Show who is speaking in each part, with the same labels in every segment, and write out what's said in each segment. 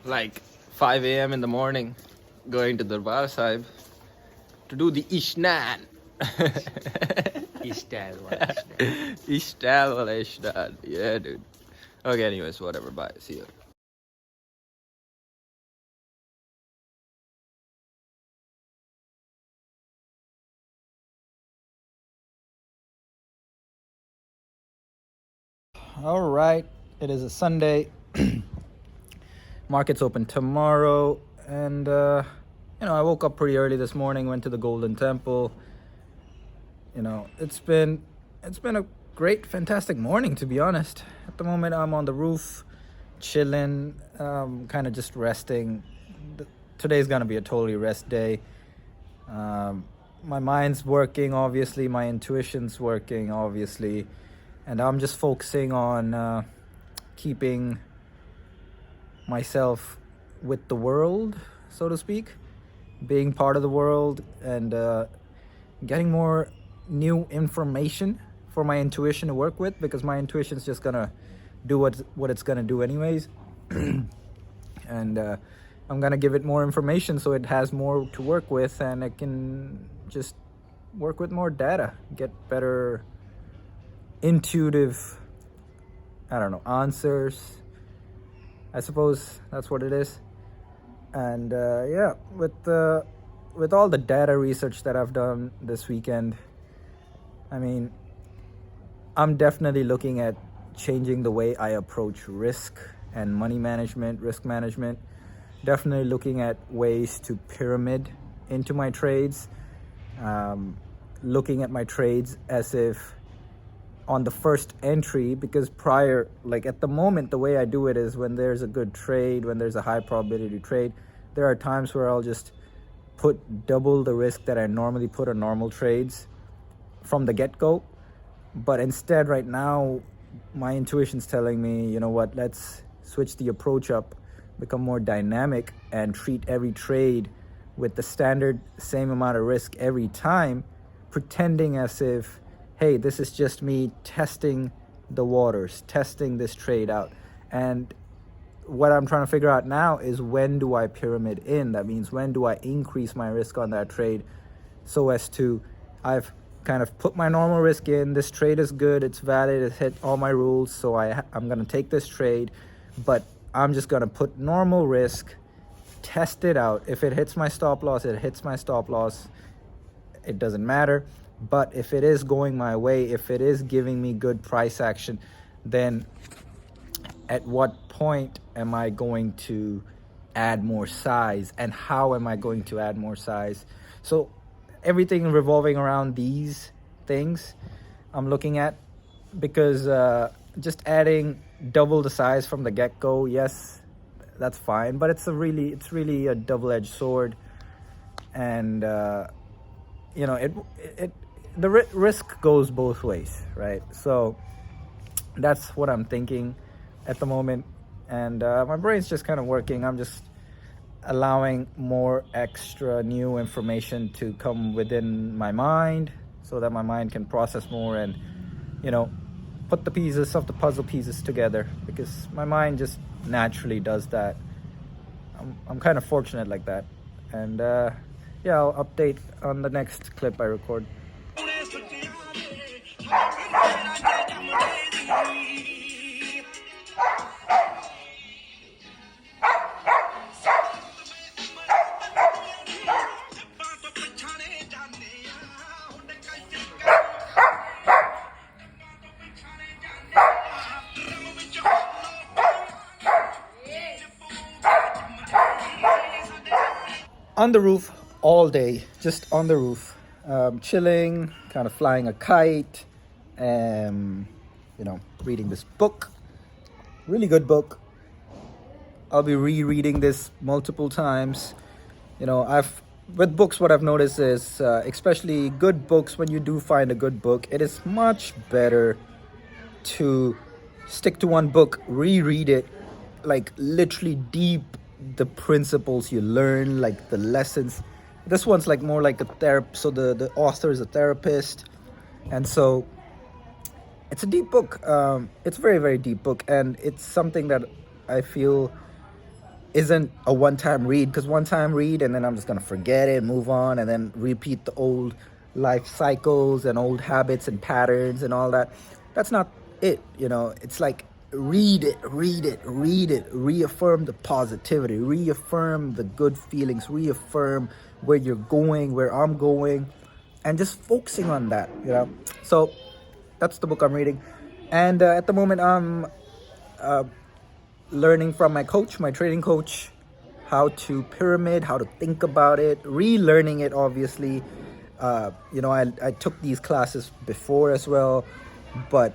Speaker 1: like 5 a.m. in the morning, going to Darbar Sahib to do the Ishnan.
Speaker 2: Ishtal wala ishtal.
Speaker 1: Ishtal wala Ishnan. Yeah, dude. Okay, anyways, whatever. Bye. See you. All right, it is a Sunday. Markets open tomorrow, and I woke up pretty early this morning. Went to the Golden Temple. It's been a great, fantastic morning, to be honest. At the moment, I'm on the roof, chilling, kind of just resting. Today's gonna be a totally rest day. My mind's working, obviously. My intuition's working, obviously. And I'm just focusing on keeping myself with the world, so to speak, being part of the world, and getting more new information for my intuition to work with, because my intuition's just gonna do what it's gonna do anyways. And I'm gonna give it more information so it has more to work with, and it can just work with more data, get better intuitive, answers. I suppose that's what it is. And with all the data research that I've done this weekend, I'm definitely looking at changing the way I approach risk and money management, risk management. Definitely looking at ways to pyramid into my trades. Looking at my trades as if on the first entry, because prior, like at the moment, the way I do it is when there's a good trade, when there's a high probability trade, there are times where I'll just put double the risk that I normally put on normal trades from the get-go. But instead, right now, my intuition's telling me, you know what, let's switch the approach up, become more dynamic, and treat every trade with the standard same amount of risk every time, pretending as if, hey, this is just me testing the waters, testing this trade out. And what I'm trying to figure out now is, when do I pyramid in? That means, when do I increase my risk on that trade so as to, I've kind of put my normal risk in, this trade is good, it's valid, it's hit all my rules, so I'm going to take this trade, but I'm just going to put normal risk, test it out. If it hits my stop loss, it hits my stop loss. It doesn't matter. But if it is going my way, if it is giving me good price action, then at what point am I going to add more size, and how am I going to add more size? So everything revolving around these things I'm looking at, because just adding double the size from the get-go, yes, that's fine, but it's really a double-edged sword. And the risk goes both ways, right? So that's what I'm thinking at the moment. And my brain's just kind of working. I'm just allowing more extra new information to come within my mind, so that my mind can process more and put the pieces of the puzzle pieces together, because my mind just naturally does that. I'm kind of fortunate like that. And I'll update on the next clip I record. On the roof all day, just on the roof, chilling, kind of flying a kite, reading this book, really good book. I'll be rereading this multiple times. With books, what I've noticed is, especially good books, when you do find a good book, it is much better to stick to one book, reread it, like literally deep the principles you learn, like the lessons. This one's like more like a therapist, so the author is a therapist, and so it's a deep book. It's a very, very deep book, and it's something that I feel isn't a one-time read, because one-time read and then I'm just gonna forget it, move on, and then repeat the old life cycles and old habits and patterns and all that. That's not it, you know. It's like read it, reaffirm the positivity, reaffirm the good feelings, reaffirm where you're going, where I'm going, and just focusing on that, you know. So that's the book I'm reading, and at the moment I'm learning from my coach, my trading coach, how to pyramid, how to think about it, relearning it, obviously. You know, I took these classes before as well, but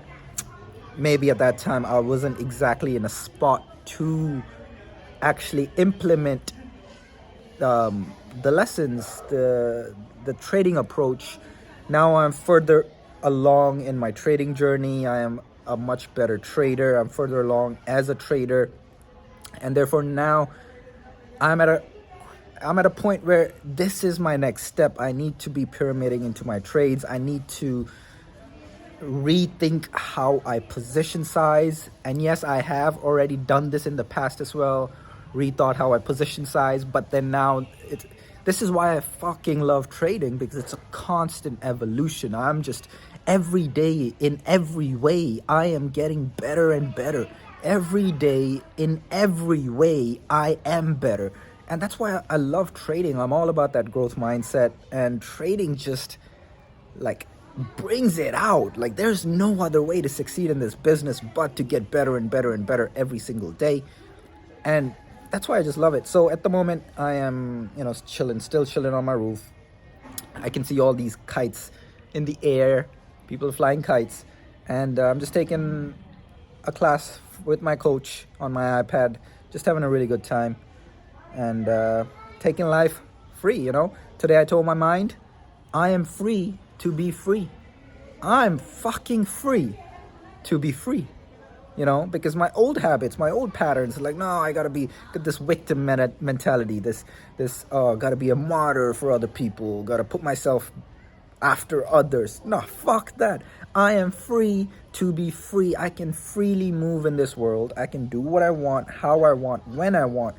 Speaker 1: maybe at that time I wasn't exactly in a spot to actually implement the lessons, the trading approach. Now I'm further along in my trading journey. I am a much better trader. I'm further along as a trader, and therefore now I'm at a point where this is my next step. I need to be pyramiding into my trades. I need to rethink how I position size. And yes, I have already done this in the past as well, rethought how I position size, but then now this is why I fucking love trading, because it's a constant evolution. I'm just every day, in every way, I am getting better and better. Every day, in every way, I am better. And that's why I love trading. I'm all about that growth mindset, and trading just like brings it out. Like there's no other way to succeed in this business but to get better and better and better every single day. And that's why I just love it. So at the moment I am, you know, still chilling on my roof. I can see all these kites in the air, people flying kites, and I'm just taking a class with my coach on my iPad, just having a really good time, and taking life free, you know. Today I told my mind, I am free to be free. I'm fucking free to be free, you know, because my old habits, my old patterns, like, no, I gotta get this victim mentality, this gotta be a martyr for other people, gotta put myself after others. No, fuck that. I am free to be free. I can freely move in this world. I can do what I want, how I want, when I want,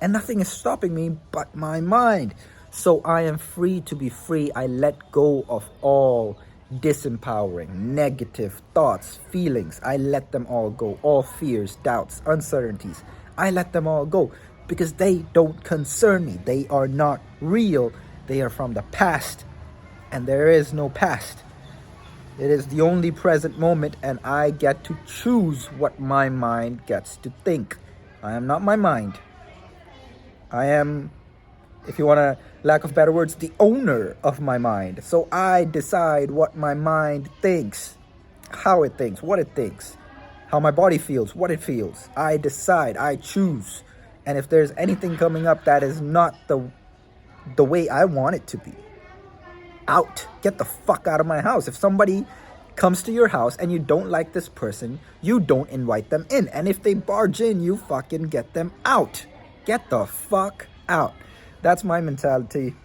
Speaker 1: and nothing is stopping me but my mind. So I am free to be free. I let go of all disempowering, negative thoughts, feelings. I let them all go. All fears, doubts, uncertainties. I let them all go because they don't concern me. They are not real. They are from the past, and there is no past. It is the only present moment, and I get to choose what my mind gets to think. I am not my mind. I am, if you want to, lack of better words, the owner of my mind. So I decide what my mind thinks, how it thinks, what it thinks, how my body feels, what it feels. I decide, I choose. And if there's anything coming up that is not the way I want it to be, out. Get the fuck out of my house. If somebody comes to your house and you don't like this person, you don't invite them in. And if they barge in, you fucking get them out. Get the fuck out. That's my mentality.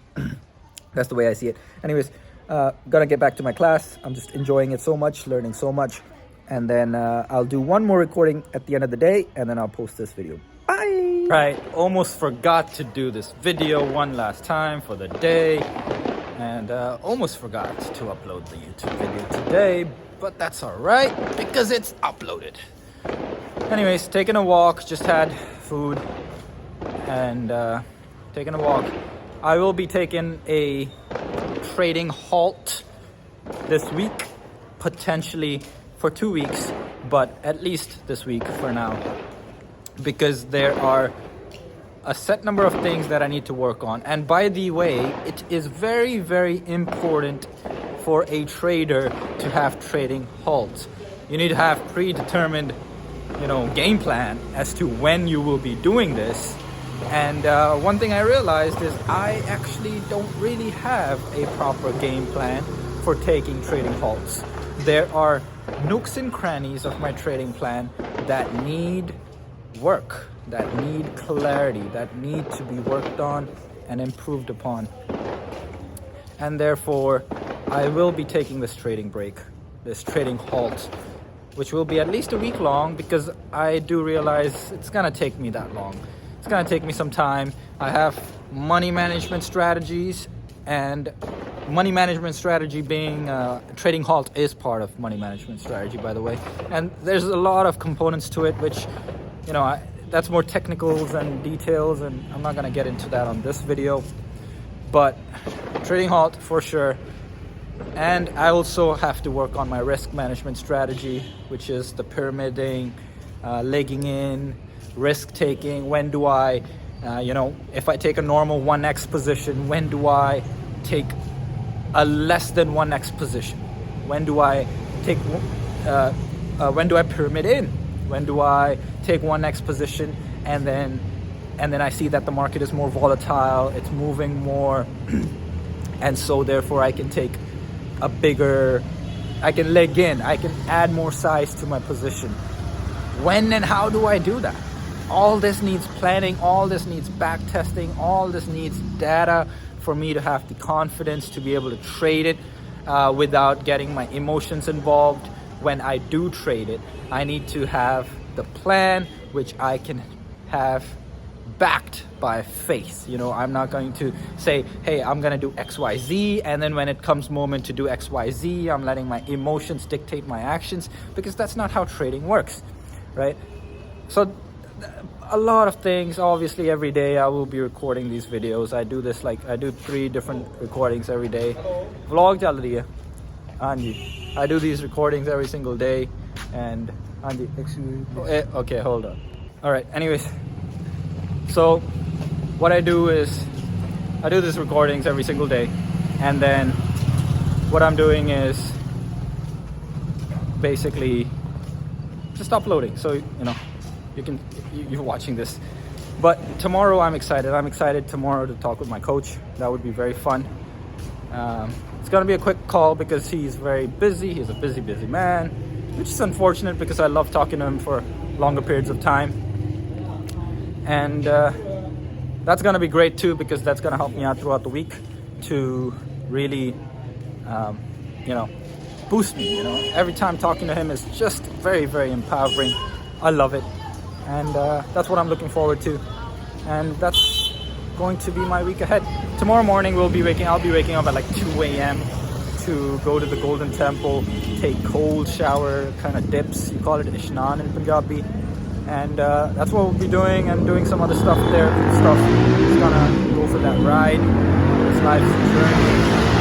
Speaker 1: That's the way I see it. Anyways, gonna get back to my class. I'm just enjoying it so much, learning so much. And then I'll do one more recording at the end of the day, and then I'll post this video. Bye! Right, almost forgot to do this video one last time for the day. And almost forgot to upload the YouTube video today. But that's alright, because it's uploaded. Anyways, taking a walk, just had food. And taking a walk. I will be taking a trading halt this week, potentially for 2 weeks, but at least this week for now, because there are a set number of things that I need to work on. And by the way, it is very, very important for a trader to have trading halts. You need to have predetermined, game plan as to when you will be doing this. And one thing I realized is I actually don't really have a proper game plan for taking trading halts. There are nooks and crannies of my trading plan that need work, that need clarity, that need to be worked on and improved upon. And therefore, I will be taking this trading break, this trading halt, which will be at least a week long, because I do realize it's gonna take me that long. It's gonna take me some time. I have money management strategies, and money management strategy being trading halt is part of money management strategy, by the way. And there's a lot of components to it, which, that's more technicals and details, and I'm not gonna get into that on this video. But trading halt for sure. And I also have to work on my risk management strategy, which is the pyramiding, legging in, risk taking. When do I, if I take a normal 1x position, when do I take a less than 1x position? When do I take, when do I pyramid in? When do I take 1x position and then I see that the market is more volatile, it's moving more, and so therefore I can take I can leg in, I can add more size to my position. When and how do I do that? All this needs planning, all this needs back testing, all this needs data for me to have the confidence to be able to trade it without getting my emotions involved. When I do trade it, I need to have the plan, which I can have backed by faith. I'm not going to say, hey, I'm going to do XYZ, and then when it comes moment to do XYZ, I'm letting my emotions dictate my actions, because that's not how trading works, right? So a lot of things. Obviously, every day I will be recording these videos. I do this, I do 3 different recordings every day. Vlog chal rahi hai. Anji. I do these recordings every single day, and Anji, excuse me. Okay, hold on. All right, anyways. So what I do is I do these recordings every single day, and then what I'm doing is basically just uploading. So you're watching this. But tomorrow I'm excited tomorrow to talk with my coach. That would be very fun. It's gonna be a quick call because he's very busy. He's a busy man, which is unfortunate because I love talking to him for longer periods of time. And that's gonna be great too, because that's gonna help me out throughout the week to really boost me. Every time talking to him is just very, very empowering. I love it, and that's what I'm looking forward to, and that's going to be my week ahead. Tomorrow morning I'll be waking up at like 2 a.m. to go to the Golden Temple, take cold shower, kind of dips, you call it ishnan in Punjabi. And that's what we'll be doing, and doing some other stuff there. Just gonna go for that ride. It's life's journey.